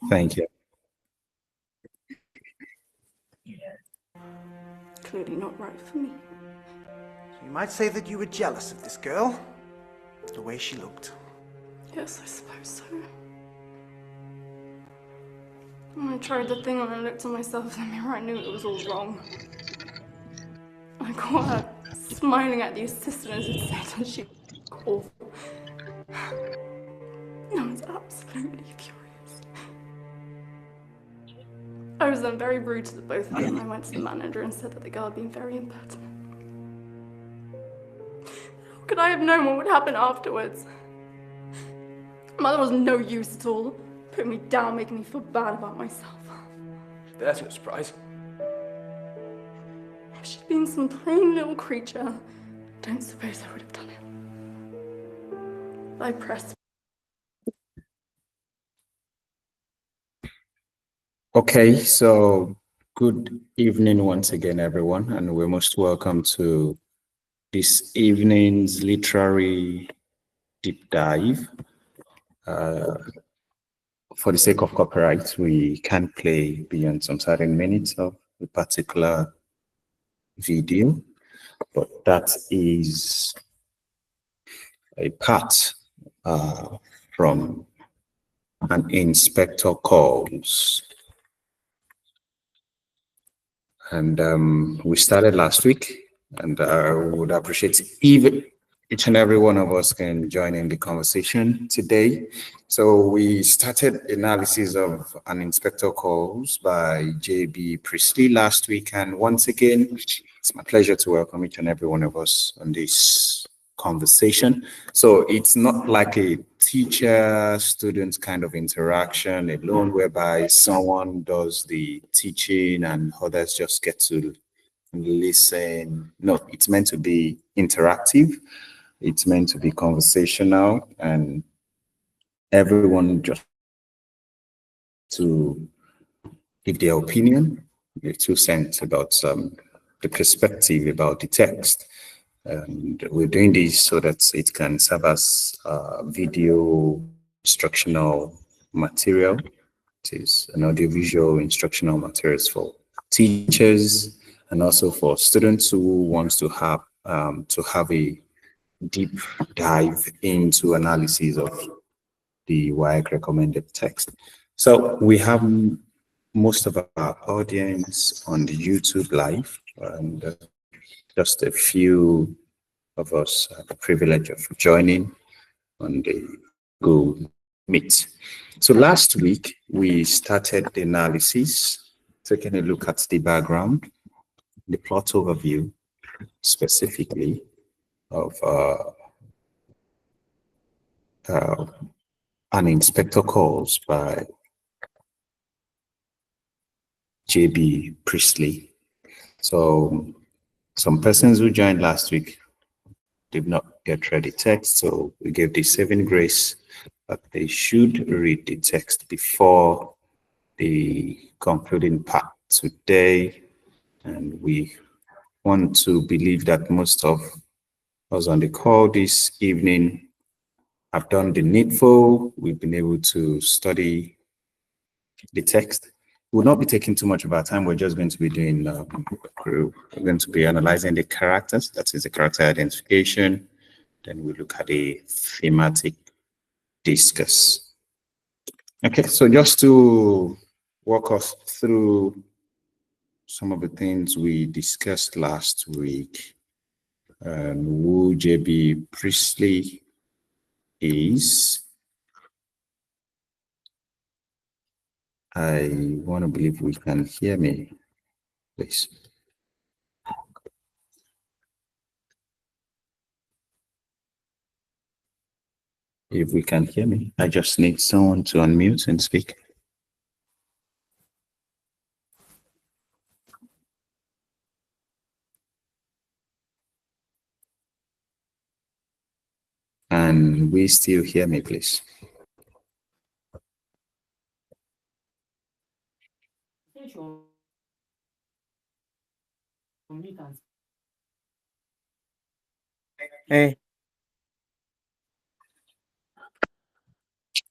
Thank you. Clearly not right for me. So you might say that you were jealous of this girl, the way she looked. Yes, I suppose so. When I tried the thing and I looked at myself in the mirror, I knew it was all wrong. I caught her smiling at the assistant as if to say that she was awful. I was absolutely furious. I was then very rude to the both of them. I went to the manager and said that the girl had been very impertinent. How could I have known what would happen afterwards? Mother was no use at all, putting me down, making me feel bad about myself. That's no surprise. If she'd been some plain little creature, I don't suppose I would have done it. I pressed. Okay, so good evening once again, everyone, and we're most welcome to this evening's literary deep dive. For the sake of copyright, we can't play beyond some certain minutes of a particular video, but that is a part from An Inspector Calls. And we started last week, and I would appreciate if each and every one of us can join in the conversation today. So we started analysis of An Inspector Calls by J.B. Priestley last week. And once again, it's my pleasure to welcome each and every one of us on this conversation. So it's not like a teacher-student kind of interaction alone, whereby someone does the teaching and others just get to listen. No, it's meant to be interactive. It's meant to be conversational, and everyone just to give their opinion, their 2 cents about the perspective about the text. And we're doing this so that it can serve as video instructional material. It is an audiovisual instructional materials for teachers and also for students who wants to have a deep dive into analysis of the WIAC recommended text. So we have most of our audience on the YouTube live, and just a few of us have the privilege of joining on the Google Meet. So last week, we started the analysis, taking a look at the background, the plot overview, specifically of An Inspector Calls by J.B. Priestley. So some persons who joined last week did not get read the text, so we gave the saving grace that they should read the text before the concluding part today. And we want to believe that most of us on the call this evening have done the needful. We've been able to study the text. We'll not be taking too much of our time. We're just going to be doing, we're going to be analyzing the characters. That is the character identification. Then we look at the thematic discuss. Okay, so just to walk us through some of the things we discussed last week, who J.B. Priestley is. I want to believe we can hear me, please. If we can hear me, I just need someone to unmute and speak. And we still hear me, please. Hey,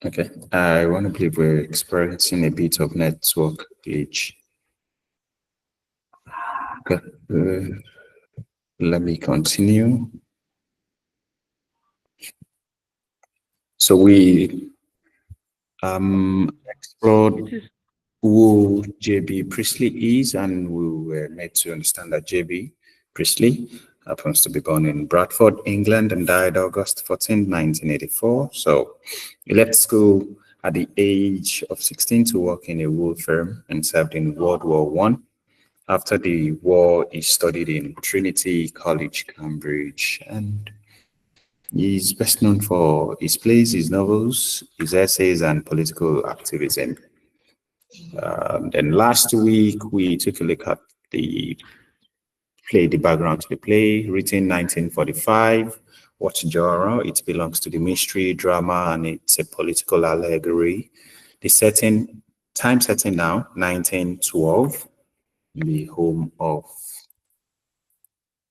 Okay, I want to believe we're experiencing a bit of network glitch. Okay, let me continue. So we explored who J.B. Priestley is, and we were made to understand that J.B. Priestley happens to be born in Bradford, England, and died August 14, 1984. So he left school at the age of 16 to work in a wool firm and served in World War One. After the war, he studied in Trinity College, Cambridge, and he's best known for his plays, his novels, his essays, and political activism. Then last week, we took a look at the the background to the play, written 1945. What genre? It belongs to the mystery drama, and it's a political allegory. The time setting now, 1912, the home of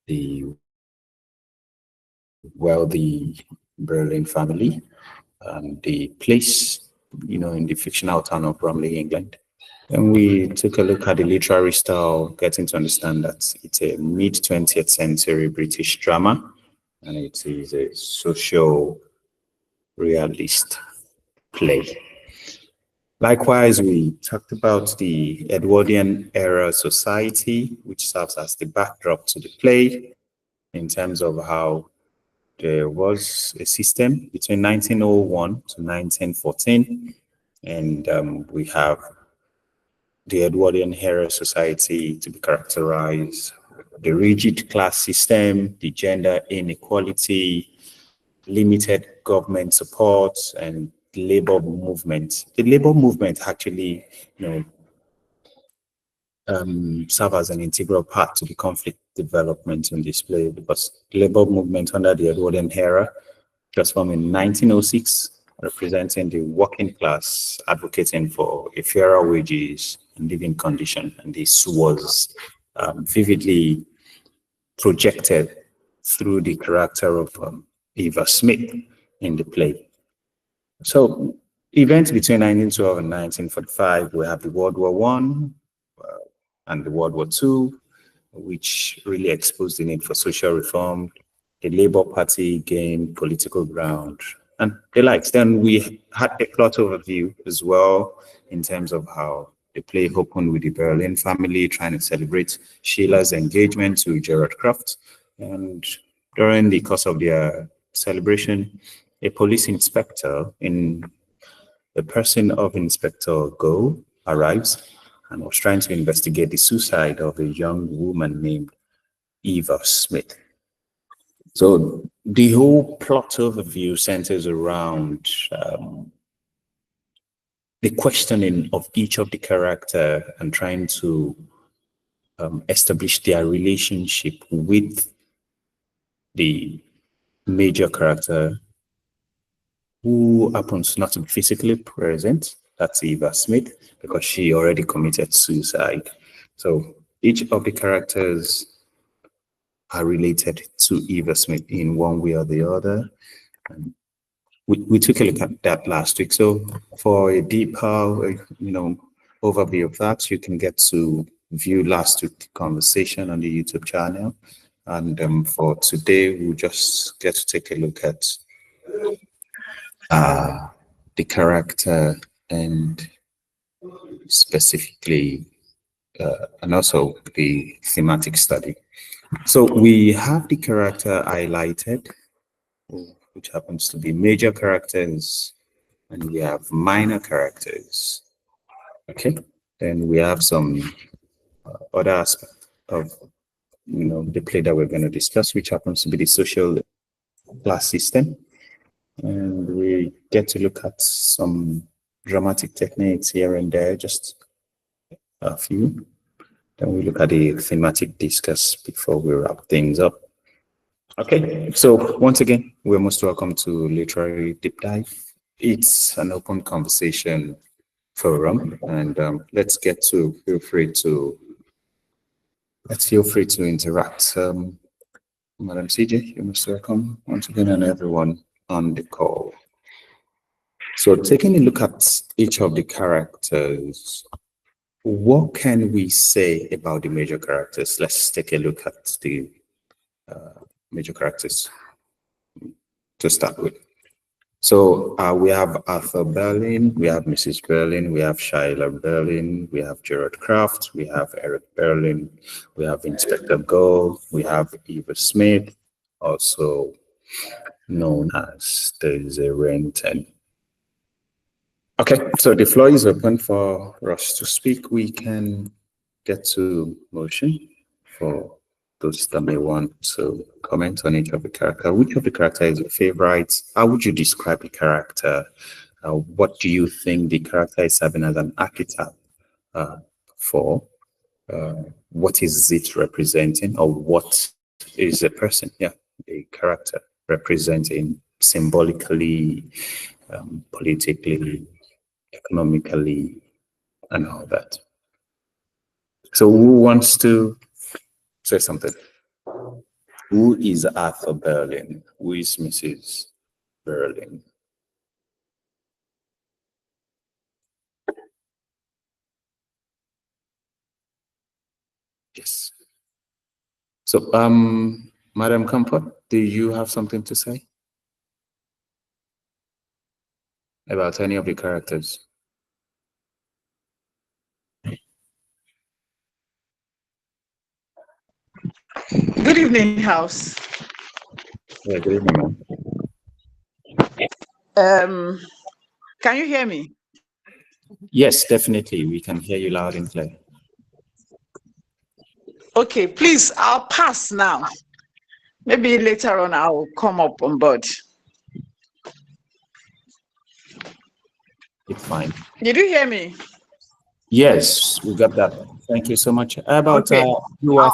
the wealthy Berlin family, and the place, in the fictional town of Bromley, England. And we took a look at the literary style, getting to understand that it's a mid 20th century British drama, and it is a social realist play. Likewise, we talked about the Edwardian era society, which serves as the backdrop to the play in terms of how there was a system between 1901 to 1914, and we have the Edwardian era society to be characterized the rigid class system, the gender inequality, limited government support, and the labor movement. The labor movement actually, serve as an integral part to the conflict development in display, because the labor movement under the Edwardian era just formed in 1906, representing the working class, advocating for a fairer wages and living condition. And this was vividly projected through the character of Eva Smith in the play. So events between 1912 and 1945, we have the World War One and the World War II, which really exposed the need for social reform. The Labour Party gained political ground and the likes. Then we had a plot overview as well in terms of how the play opened with the Berlin family trying to celebrate Sheila's engagement to Gerard Kraft. And during the course of their celebration, a police inspector in the person of Inspector Go arrives and was trying to investigate the suicide of a young woman named Eva Smith. So the whole plot overview centers around the questioning of each of the character and trying to establish their relationship with the major character, who happens not to be physically present. That's Eva Smith, because she already committed suicide. So each of the characters are related to Eva Smith in one way or the other. And we took a look at that last week. So for a deeper, overview of that, you can get to view last week's conversation on the YouTube channel. And for today, we'll just get to take a look at the character and specifically, and also the thematic study. So we have the character highlighted, which happens to be major characters, and we have minor characters. Okay, then we have some other aspect of the play that we're going to discuss, which happens to be the social class system, and we get to look at some dramatic techniques here and there, just a few. Then we look at the thematic discuss before we wrap things up. Okay, so once again, we're most welcome to Literary Deep Dive. It's an open conversation forum, and let's feel free to interact. Madam CJ, you're most welcome once again, and everyone on the call. So taking a look at each of the characters, what can we say about the major characters? Let's take a look at the major characters to start with. So we have Arthur Berlin, we have Mrs. Berlin, we have Shyla Berlin, we have Gerard Kraft, we have Eric Berlin, we have Inspector Gold, we have Eva Smith, also known as Daisy Renton. Okay, so the floor is open for us to speak. We can get to motion for those that may want to comment on each of the character. Which of the character is your favorite? How would you describe the character? What do you think the character is serving as an archetype for? What is it representing, or what is a person? Yeah, a character representing symbolically, politically, economically, and all that. So who wants to say something? Who is Arthur Berlin? Who is Mrs. Berlin? Yes. So, Madam Comfort, do you have something to say about any of the characters? Good evening, House. Yeah, good evening, ma'am. Can you hear me? Yes, definitely. We can hear you loud and clear. Okay, please, I'll pass now. Maybe later on I'll come up on board. It's fine. Did you hear me? Yes, we got that. Thank you so much. How about Okay. I'll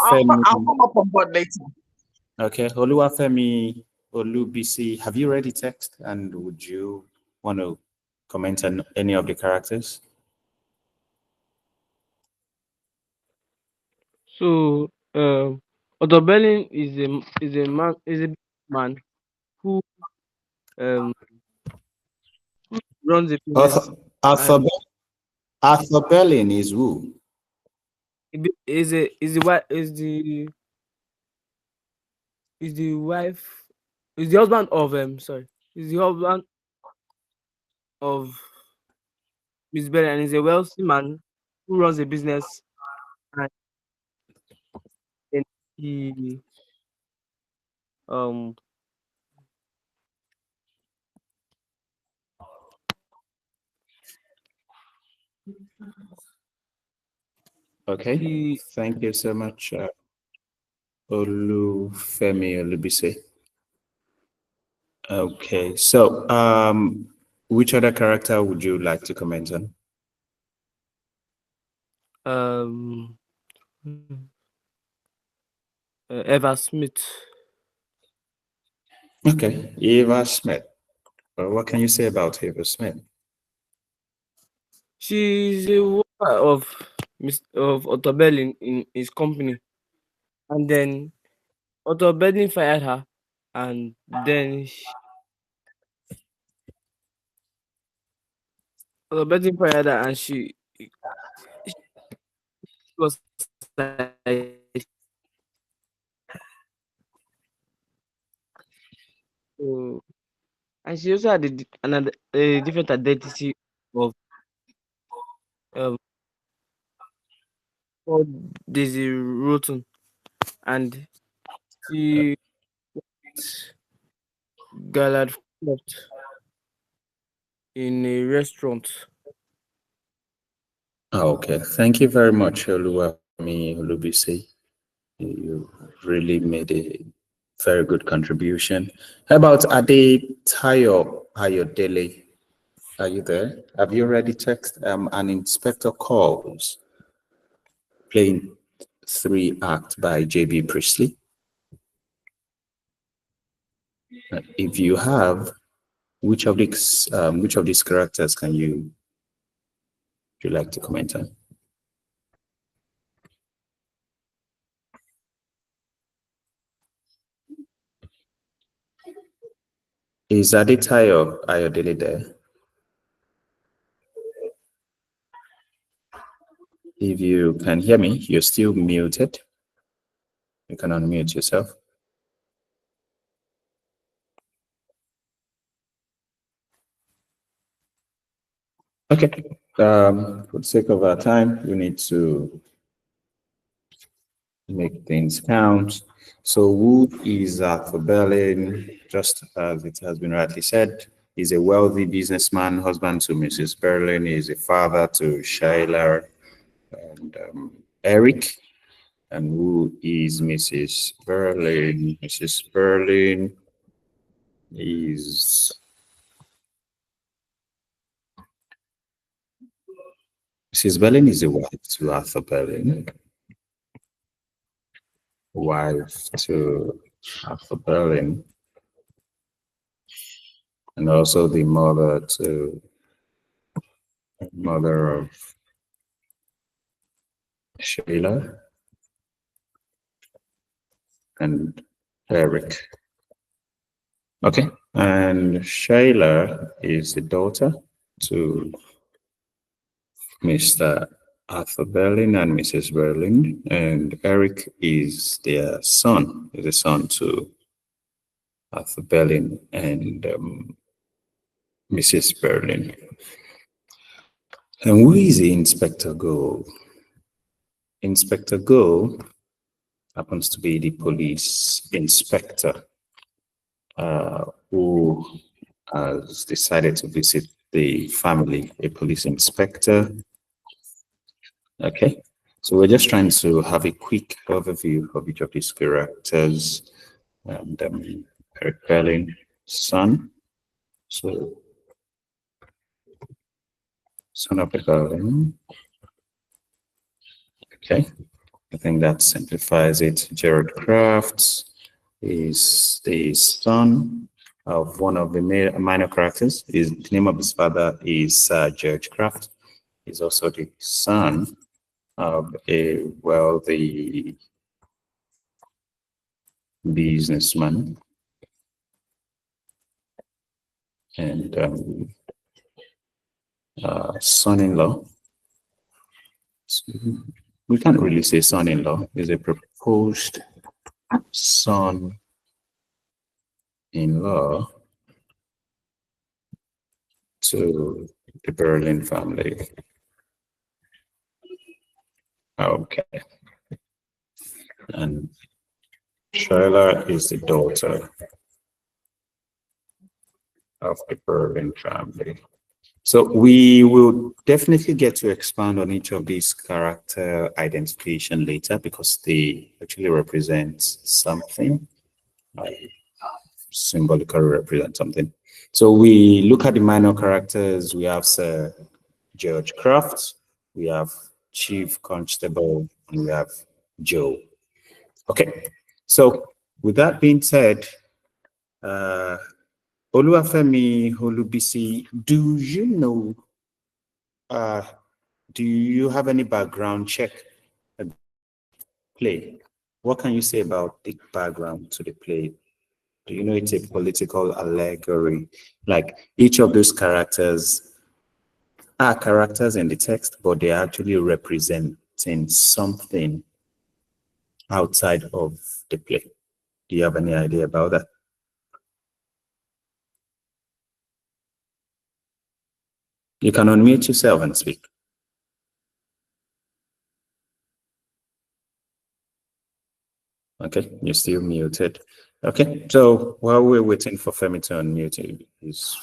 come up on board later. Okay, Oluwafemi Olubisi, have you read the text, and would you want to comment on any of the characters? So, Otto Berlin is a man who um runs a business, Arthur, and Arthur Berlin is who? is the wife is the wife is the husband of is the husband of Miss Berlin, and is a wealthy man who runs a business, and then he um Okay, he thank you so much, Olufemi Olubisi. Okay, so which other character would you like to comment on? um Eva Smith. Okay, Eva Smith. What can you say about Eva Smith? She's a worker of Otto Berlin in his company, and then Otto Berlin fired her, and then Otto Berlin fired her, and she was like, so, and she also had a different identity of um called Daisy Rotten, and she gathered in a restaurant. Okay, thank you very much, Oluwafemi Olubisi. You really made a very good contribution. How about Ade Tayo Ayodele? Are you there? Have you already text an inspector calls playing 3 act by J.B. Priestley? If you have, which of these characters can you would you like to comment on? Is Ade Tayo Ayodele there? If you can hear me, you're still muted. You can unmute yourself. Okay. For the sake of our time, we need to make things count. So who is Arthur Berlin? Just as it has been rightly said, he's a wealthy businessman, husband to Mrs. Berlin. He's a father to Shayla and Eric. And who is Mrs. Berlin? Mrs. Berlin is Mrs. Berlin is a wife to Arthur Berlin. Wife to Arthur Berlin. And also the mother of Sheila and Eric. Okay, and Sheila is the daughter to Mr. Arthur Berlin and Mrs. Berlin, and Eric is their son, is a son to Arthur Berlin and Mrs. Berlin. And who is the Inspector Go? Inspector Go happens to be the police inspector who has decided to visit the family, a police inspector. Okay, so we're just trying to have a quick overview of each of these characters. And Eric Berlin, son. So, son of Berlin. Okay, I think that simplifies it. Gerald Crafts is the son of one of the minor characters. The name of his father is George Craft. He's also the son of a wealthy businessman. And son-in-law. So we can't really say son-in-law. He's a proposed son-in-law to the Berlin family. Okay. And Shayla is the daughter of the Berlin family. So we will definitely get to expand on each of these character identification later because they actually represent something, symbolically represent something. So we look at the minor characters. We have Sir George Craft, we have Chief Constable, and we have Joe. Okay, so with that being said, Oluwafemi Olubisi, do you have any background check play? What can you say about the background to the play? Do you know it's a political allegory? Like each of those characters are characters in the text, but they're actually representing something outside of the play. Do you have any idea about that? You can unmute yourself and speak. Okay, you're still muted. Okay, so while we're waiting for Femi to unmute his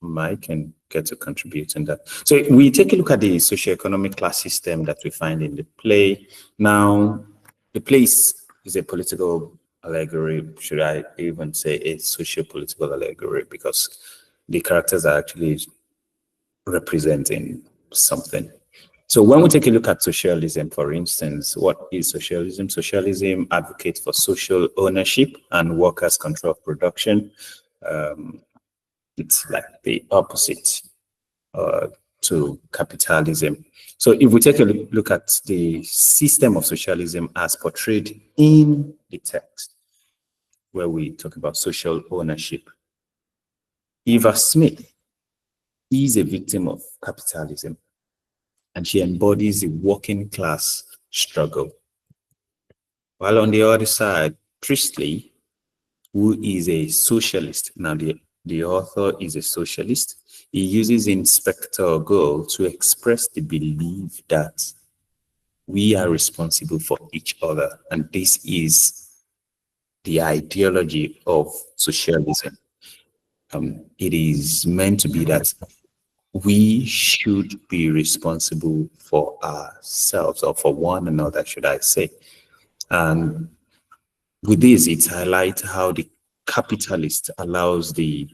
mic and get to contribute in that. So we take a look at the socio-economic class system that we find in the play. Now, the play is a political allegory. Should I even say a socio-political allegory? Because the characters are actually representing something. So when we take a look at socialism, for instance, what is socialism? Socialism advocates for social ownership and workers' control of production. It's like the opposite to capitalism. So if we take a look at the system of socialism as portrayed in the text, where we talk about social ownership, Eva Smith is a victim of capitalism. and she embodies the working class struggle. While on the other side, Priestley, who is a socialist, now the author is a socialist, he uses Inspector Go to express the belief that we are responsible for each other, and this is the ideology of socialism. It is meant to be that we should be responsible for ourselves, or for one another, should I say. And with this, it highlights how the capitalist allows the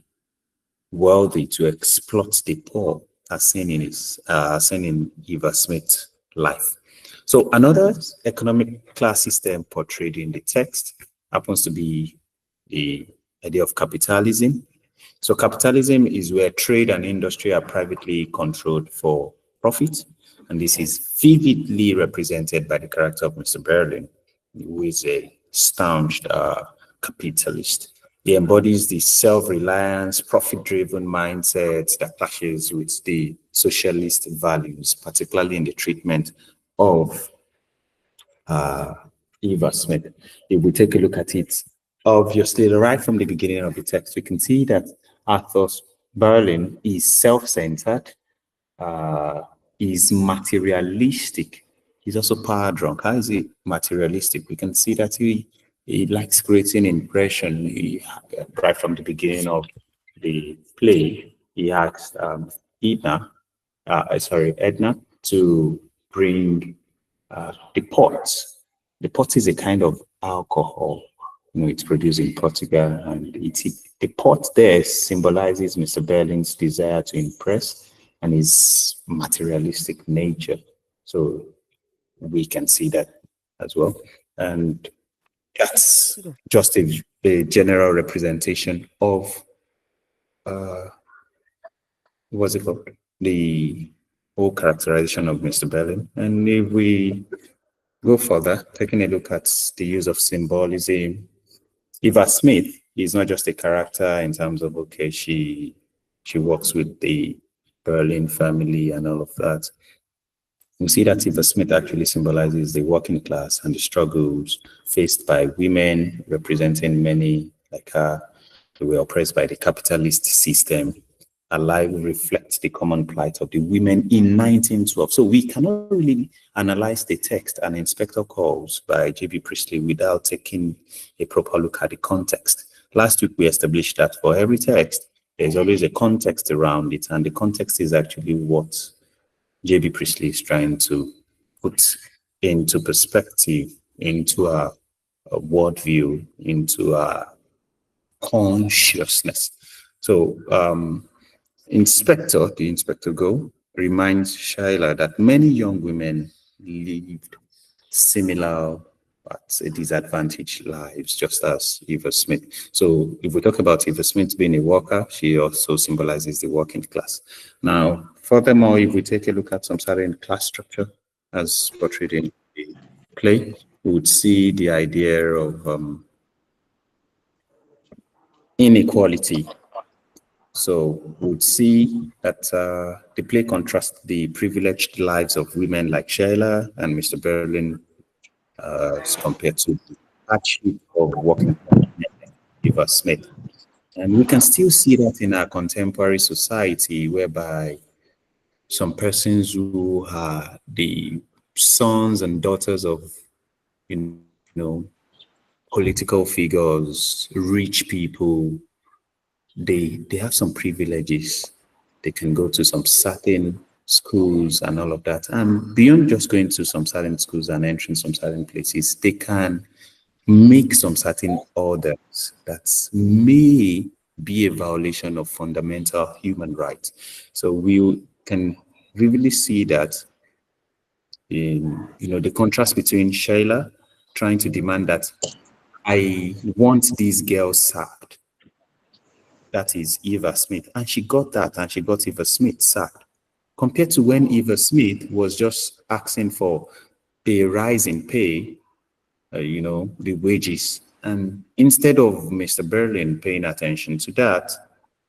wealthy to exploit the poor, as seen in Eva Smith's life. So another economic class system portrayed in the text happens to be the idea of capitalism. So capitalism is where trade and industry are privately controlled for profit. And this is vividly represented by the character of Mr. Berlin, who is a staunch capitalist. He embodies the self-reliance, profit-driven mindset that clashes with the socialist values, particularly in the treatment of Eva Smith. If we take a look at it, obviously, right from the beginning of the text, we can see that Arthur Berlin is self-centered, is materialistic. He's also power drunk. How is he materialistic? We can see that he likes creating impression. Right from the beginning of the play, he asked Edna to bring the pot. The pot is a kind of alcohol. It's produced in Portugal, and the pot there symbolizes Mr. Berlin's desire to impress and his materialistic nature. So we can see that as well. And that's just a general representation of what's it called? The whole characterization of Mr. Berlin. And if we go further, taking a look at the use of symbolism, Eva Smith is not just a character in terms of, okay, she works with the Berlin family and all of that. We see that Eva Smith actually symbolizes the working class and the struggles faced by women, representing many like her, who were oppressed by the capitalist system. Her life reflects the common plight of the women in 1912. So we cannot really analyze the text and Inspector Calls by J.B. Priestley without taking a proper look at the context. Last week, we established that for every text, there's always a context around it, and the context is actually what J.B. Priestley is trying to put into perspective, into a worldview, into a consciousness. So the Inspector Go, reminds Shaila that many young women lived similar but disadvantaged lives, just as Eva Smith. So if we talk about Eva Smith being a worker, she also symbolizes the working class. Now, furthermore, if we take a look at some certain class structure as portrayed in the play, we would see the idea of inequality. So we would see that the play contrasts the privileged lives of women like Sheila and Mr. Berlin as compared to the hardship of working class men like Eva Smith. And we can still see that in our contemporary society, whereby some persons who are the sons and daughters of, political figures, rich people, they have some privileges. They can go to some certain schools and all of that. And beyond just going to some certain schools and entering some certain places, they can make some certain orders that may be a violation of fundamental human rights. So we can really see that in the contrast between Sheila trying to demand that I want these girls sacked. That is Eva Smith. And she got that, and she got Eva Smith sacked. Compared to when Eva Smith was just asking for a rise in pay, the wages. And instead of Mr. Berlin paying attention to that,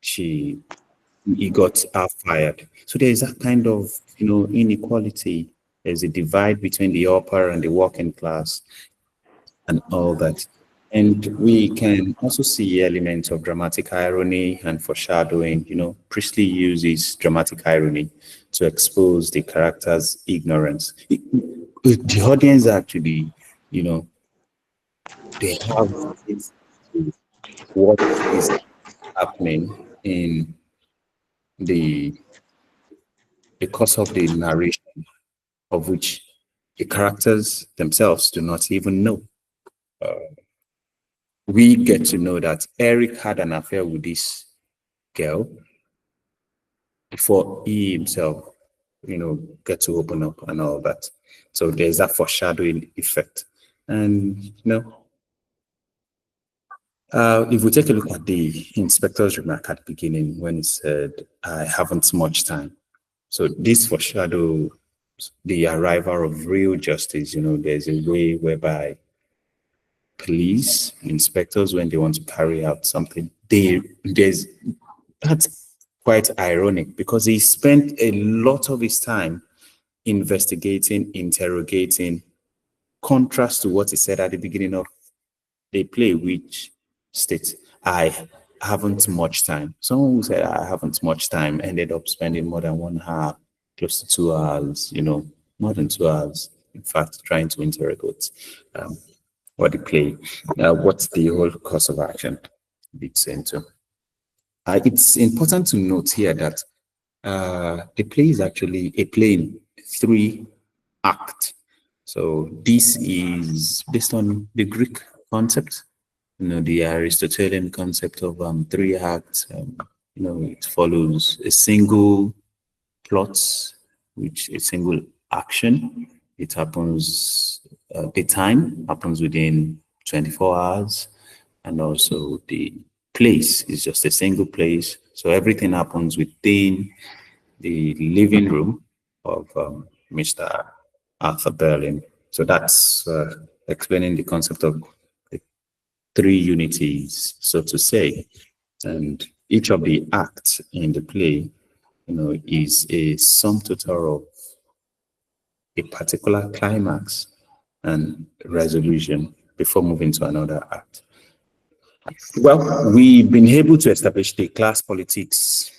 she he got fired. So there is that kind of, inequality. There's a divide between the upper and the working class and all that. And we can also see elements of dramatic irony and foreshadowing. Priestley uses dramatic irony to expose the character's ignorance. The audience actually, they have this to what is happening in the course of the narration, of which the characters themselves do not even know. We get to know that Eric had an affair with this girl before he himself, get to open up and all that. So there's that foreshadowing effect. And, if we take a look at the inspector's remark at the beginning when he said, I haven't much time. So this foreshadows the arrival of real justice. There's a way whereby police, inspectors, when they want to carry out something, that's quite ironic because he spent a lot of his time investigating, interrogating, contrast to what he said at the beginning of the play, which states, I haven't much time. Someone who said, I haven't much time, ended up spending more than 1 hour, close to 2 hours, more than 2 hours, in fact, trying to interrogate what the play, what's the whole course of action leads into. It's important to note here that the play is actually a play in 3 acts. So this is based on the Greek concept, the Aristotelian concept of 3 acts. It follows a single plot, which a single action. It happens, the time happens within 24 hours, and also the place is just a single place. So everything happens within the living room of Mr. Arthur Berlin. So that's explaining the concept of the 3 unities, so to say. And each of the acts in the play, is a sum total of a particular climax and resolution before moving to another act. Well, we've been able to establish the class politics,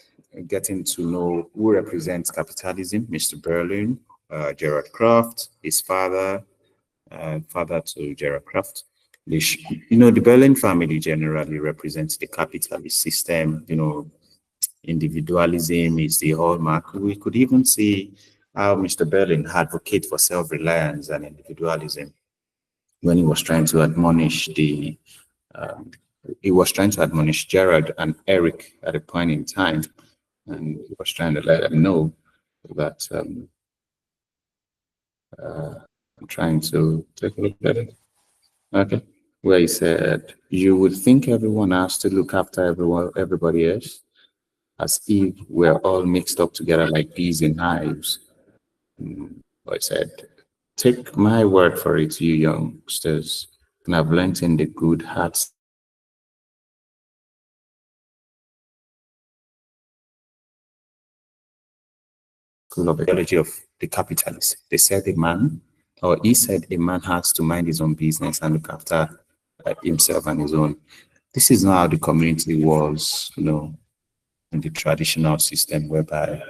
getting to know who represents capitalism, Mr. Berlin, Gerard Kraft, his father, father to Gerard Kraft. The Berlin family generally represents the capitalist system. Individualism is the hallmark. We could even see how Mr. Berlin advocated for self-reliance and individualism when he was trying to admonish Gerard and Eric at a point in time, and he was trying to let them know that I'm trying to take a look at it. Okay, where he said, "You would think everyone has to look after everybody else, as if we're all mixed up together like peas in hives." I said, take my word for it, you youngsters, and I've learned in the good hearts school of ecology of the capitalist. They said he said a man has to mind his own business and look after himself and his own. This is not how the community was, in the traditional system, whereby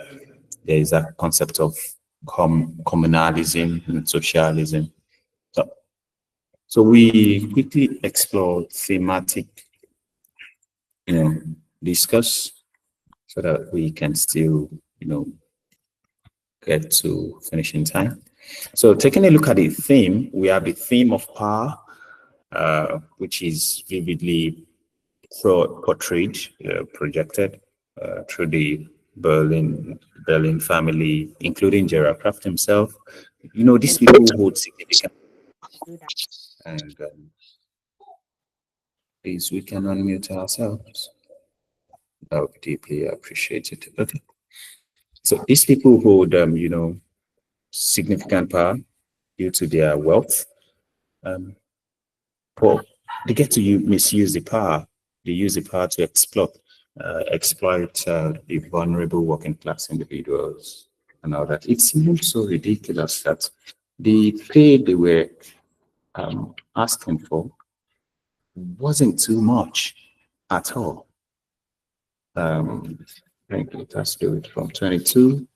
there is a concept of communalism and socialism. So we quickly explore thematic, discuss, so that we can still, get to finishing time. So taking a look at the theme, we have the theme of power, which is vividly portrayed, projected through the Berlin family, including Gerard Kraft himself. These people hold significant, and please, we can unmute ourselves. That would be deeply appreciated. Okay. So these people hold, significant power due to their wealth. But they get to misuse the power. They use the power to exploit. exploit the vulnerable working class individuals and all that. It seemed so ridiculous that the pay they were asking for wasn't too much at all. I think it has to do it from 22.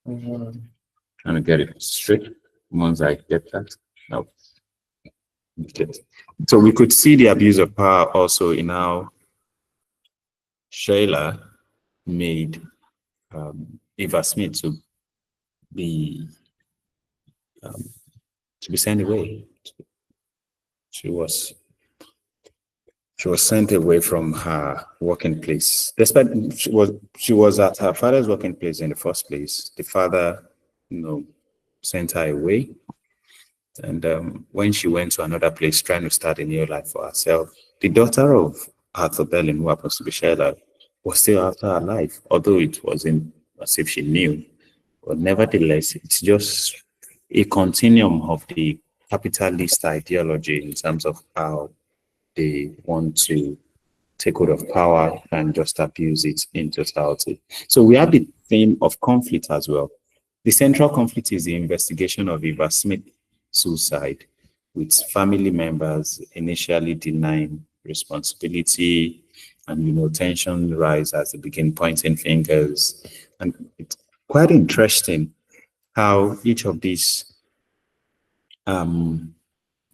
Trying to get it straight. Once I get that, no. Okay. So we could see the abuse of power also in how Shayla made Eva Smith be to be sent away. She was sent away from her working place. Despite she was at her father's working place in the first place. The father, sent her away. And when she went to another place trying to start a new life for herself, the daughter of Arthur Berlin, who happens to be Shayla, was still after her life, although it wasn't as if she knew. But nevertheless, it's just a continuum of the capitalist ideology in terms of how they want to take hold of power and just abuse it in totality. So we have the theme of conflict as well. The central conflict is the investigation of Eva Smith's suicide, with family members initially denying responsibility, and tension rise as they begin pointing fingers. And it's quite interesting how each of these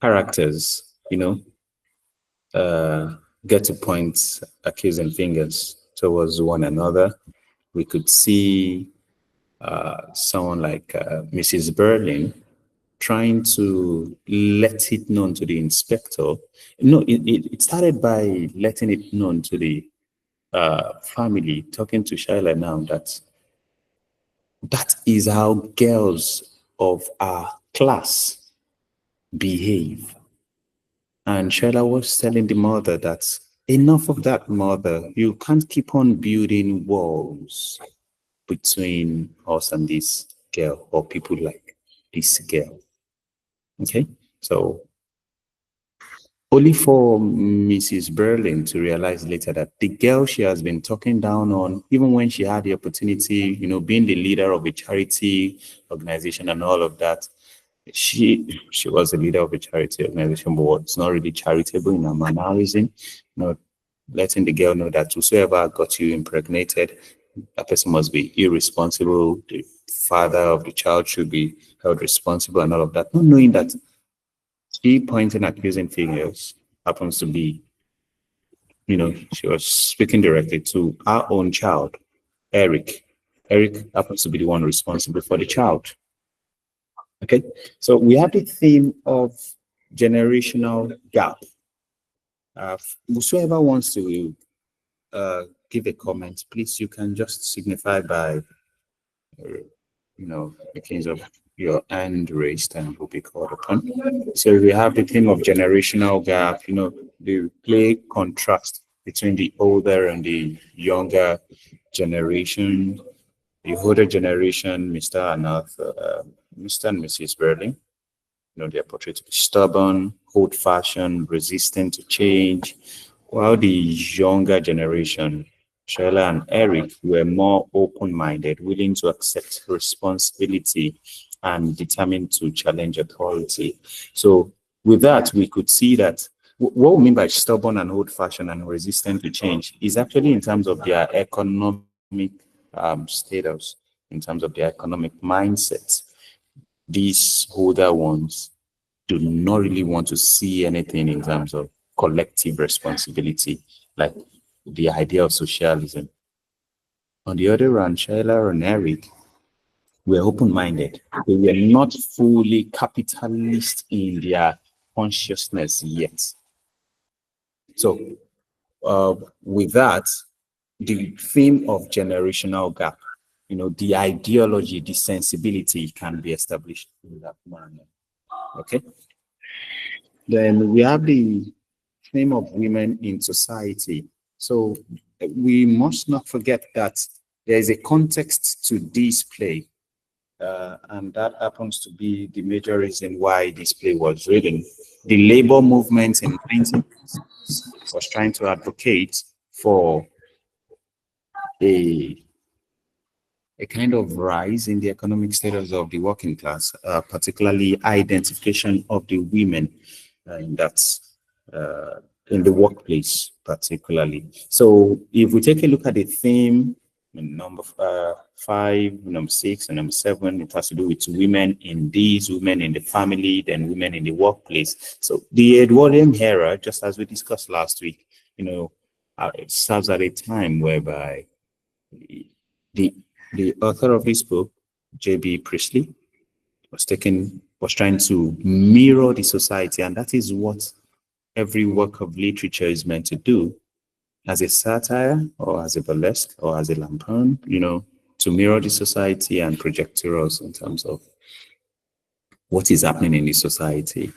characters, get to point accusing fingers towards one another. We could see someone like Mrs. Berlin trying to let it known to the inspector. No, it started by letting it known to the family, talking to Shayla now that is how girls of our class behave. And Shayla was telling the mother that enough of that, mother. You can't keep on building walls between us and this girl, or people like this girl. Okay, so only for Mrs. Berlin to realize later that the girl she has been talking down on, even when she had the opportunity, being the leader of a charity organization and all of that, she was the leader of a charity organization, but it's not really charitable in her mannerism, not letting the girl know that whosoever got you impregnated, that person must be irresponsible. The father of the child should be held responsible and all of that, not knowing that she pointing accusing fingers happens to be, she was speaking directly to our own child, Eric. Eric happens to be the one responsible for the child. Okay, so we have the theme of generational gap. Whosoever wants to give a comment, please, you can just signify by, the of your hand raised and will be called upon. So we have the theme of generational gap, the play contrast between the older and the younger generation. The older generation, Mr. and Mr. and Mrs. Berlin, they are portrayed to be stubborn, old-fashioned, resistant to change, while the younger generation, Shayla and Eric, were more open-minded, willing to accept responsibility and determined to challenge authority. So with that, we could see that what we mean by stubborn and old-fashioned and resistant to change is actually in terms of their economic status, in terms of their economic mindset. These older ones do not really want to see anything in terms of collective responsibility, like the idea of socialism. On the other hand, Shayla and Eric were open-minded. They were not fully capitalist in their consciousness yet. So with that, the theme of generational gap, the ideology, the sensibility can be established in that manner. Okay. Then we have the theme of women in society. So we must not forget that there is a context to this play, and that happens to be the major reason why this play was written. The labor movement in 1960s was trying to advocate for a kind of rise in the economic status of the working class, particularly identification of the women in that in the workplace, particularly. So, if we take a look at the theme, number 5, number 6, and number 7, it has to do with women in this, women in the family, then women in the workplace. So, the Edwardian era, just as we discussed last week, it serves at a time whereby the author of this book, J.B. Priestley, was trying to mirror the society, and that is what every work of literature is meant to do, as a satire or as a burlesque or as a lampoon, to mirror the society and project to us in terms of what is happening in the society.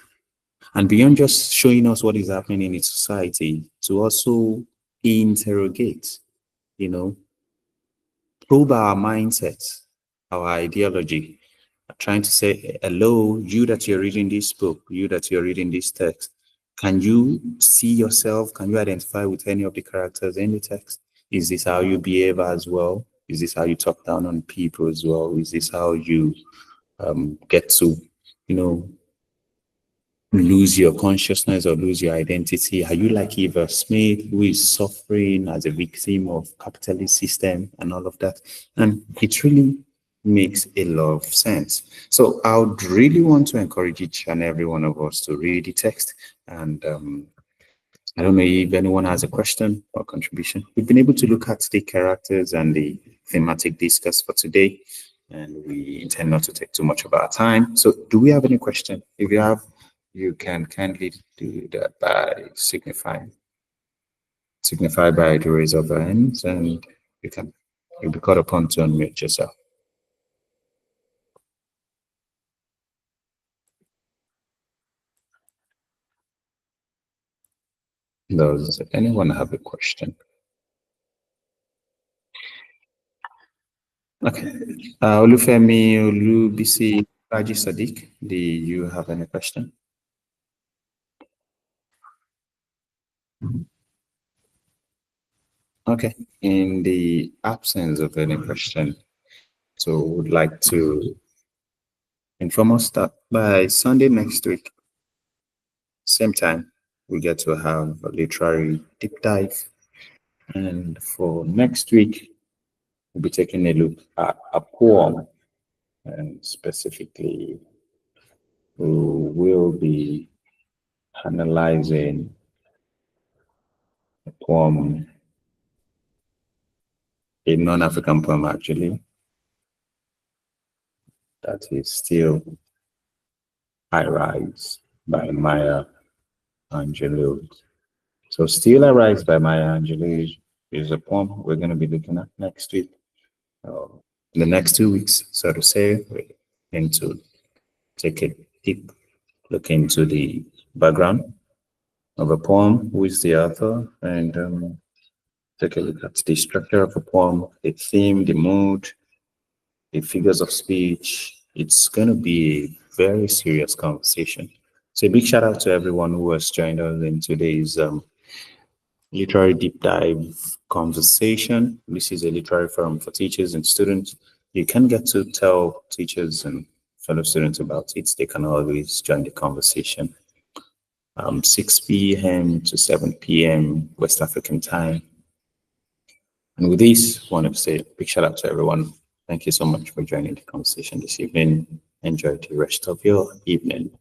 And beyond just showing us what is happening in the society, to also interrogate, probe our mindsets, our ideology, trying to say, hello, you that you're reading this book, you that you're reading this text, can you see yourself? Can you identify with any of the characters in the text? Is this how you behave as well? Is this how you talk down on people as well? Is this how you get to, lose your consciousness or lose your identity? Are you like Eva Smith, who is suffering as a victim of capitalist system and all of that? And it really makes a lot of sense. So I would really want to encourage each and every one of us to read the text. And I don't know if anyone has a question or contribution. We've been able to look at the characters and the thematic discuss for today, and we intend not to take too much of our time. So do we have any question? If you have, you can kindly do that by signify by the raise of your hands, and you'll be called upon to unmute yourself. Does anyone have a question? Okay. Olufemi Olubisi Raji Sadiq, do you have any question? Okay. In the absence of any question, so would like to inform us that by Sunday next week, same time, we get to have a literary deep dive. And for next week, we'll be taking a look at a poem, and specifically, we will be analyzing a poem, a non-African poem actually, that is still I Rise by Maya Angelou. So Still I Rise by Maya Angelou is a poem we're going to be looking at next week. In the next 2 weeks, so to say, we're going to take a deep look into the background of a poem, who is the author, and take a look at the structure of a poem, the theme, the mood, the figures of speech. It's going to be a very serious conversation. So a big shout out to everyone who has joined us in today's literary deep dive conversation. This is a literary forum for teachers and students. You can get to tell teachers and fellow students about it. They can always join the conversation. 6 p.m. to 7 p.m. West African time. And with this, I want to say a big shout out to everyone. Thank you so much for joining the conversation this evening. Enjoy the rest of your evening.